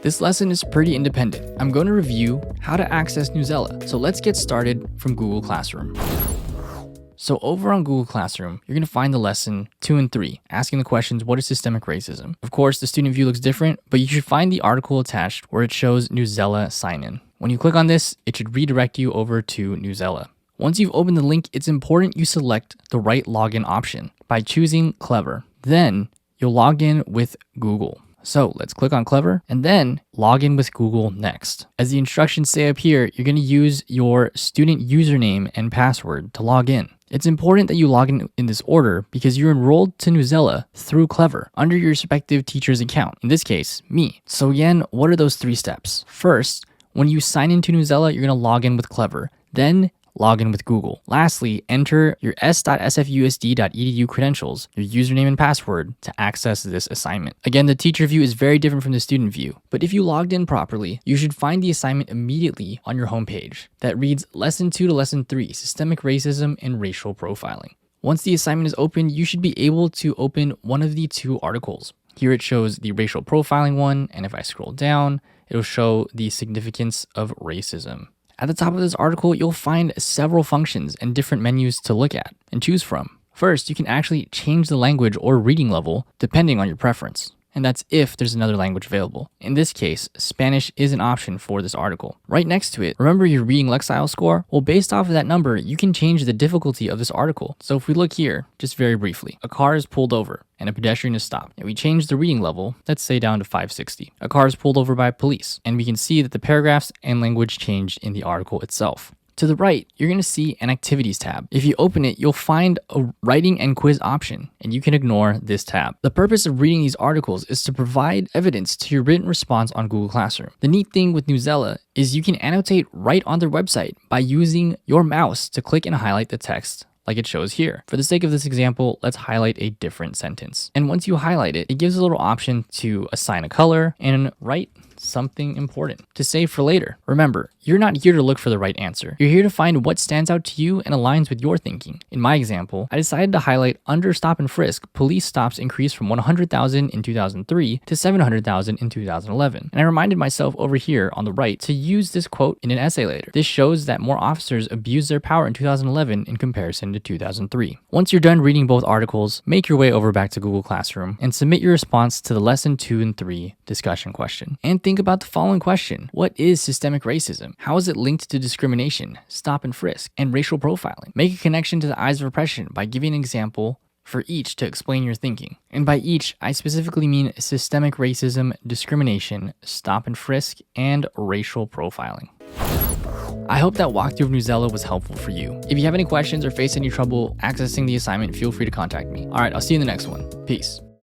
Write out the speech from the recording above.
This lesson is pretty independent. I'm going to review how to access Newsela. So let's get started from Google Classroom. So over on Google Classroom, you're going to find the lesson 2 and 3, asking the questions, what is systemic racism? Of course, the student view looks different, but you should find the article attached where it shows Newsela sign in. When you click on this, it should redirect you over to Newsela. Once you've opened the link, it's important you select the right login option by choosing Clever. Then you'll log in with Google. So let's click on Clever and then log in with Google next. As the instructions say up here, you're going to use your student username and password to log in. It's important that you log in this order because you're enrolled to Newsela through Clever under your respective teacher's account, in this case, me. So again, what are those 3 steps? First, when you sign into Newsela, you're going to log in with Clever. Then log in with Google. Lastly, enter your s.sfusd.edu credentials, your username and password to access this assignment. Again, the teacher view is very different from the student view, but if you logged in properly, you should find the assignment immediately on your homepage that reads Lesson 2 to Lesson 3, Systemic Racism and Racial Profiling. Once the assignment is open, you should be able to open one of the 2 articles. Here it shows the racial profiling one, and if I scroll down, it'll show the significance of racism. At the top of this article, you'll find several functions and different menus to look at and choose from. First, you can actually change the language or reading level depending on your preference. And that's if there's another language available. In this case, Spanish is an option for this article. Right next to it, remember your reading Lexile score? Well, based off of that number, you can change the difficulty of this article. So if we look here, just very briefly, a car is pulled over and a pedestrian is stopped. And we change the reading level, let's say down to 560. A car is pulled over by police, and we can see that the paragraphs and language changed in the article itself. To the right, you're going to see an Activities tab. If you open it, you'll find a Writing and Quiz option, and you can ignore this tab. The purpose of reading these articles is to provide evidence to your written response on Google Classroom. The neat thing with Newsela is you can annotate right on their website by using your mouse to click and highlight the text like it shows here. For the sake of this example, let's highlight a different sentence. And once you highlight it, it gives a little option to assign a color and write something important to save for later. Remember, you're not here to look for the right answer. You're here to find what stands out to you and aligns with your thinking. In my example, I decided to highlight under stop and frisk, police stops increased from 100,000 in 2003 to 700,000 in 2011. And I reminded myself over here on the right to use this quote in an essay later. This shows that more officers abused their power in 2011 in comparison to 2003. Once you're done reading both articles, make your way over back to Google Classroom and submit your response to the lesson 2 and 3 discussion question. And think about the following question. What is systemic racism? How is it linked to discrimination, stop and frisk, and racial profiling? Make a connection to the eyes of oppression by giving an example for each to explain your thinking. And by each, I specifically mean systemic racism, discrimination, stop and frisk, and racial profiling. I hope that walkthrough of Newsela was helpful for you. If you have any questions or face any trouble accessing the assignment, feel free to contact me. All right, I'll see you in the next one. Peace.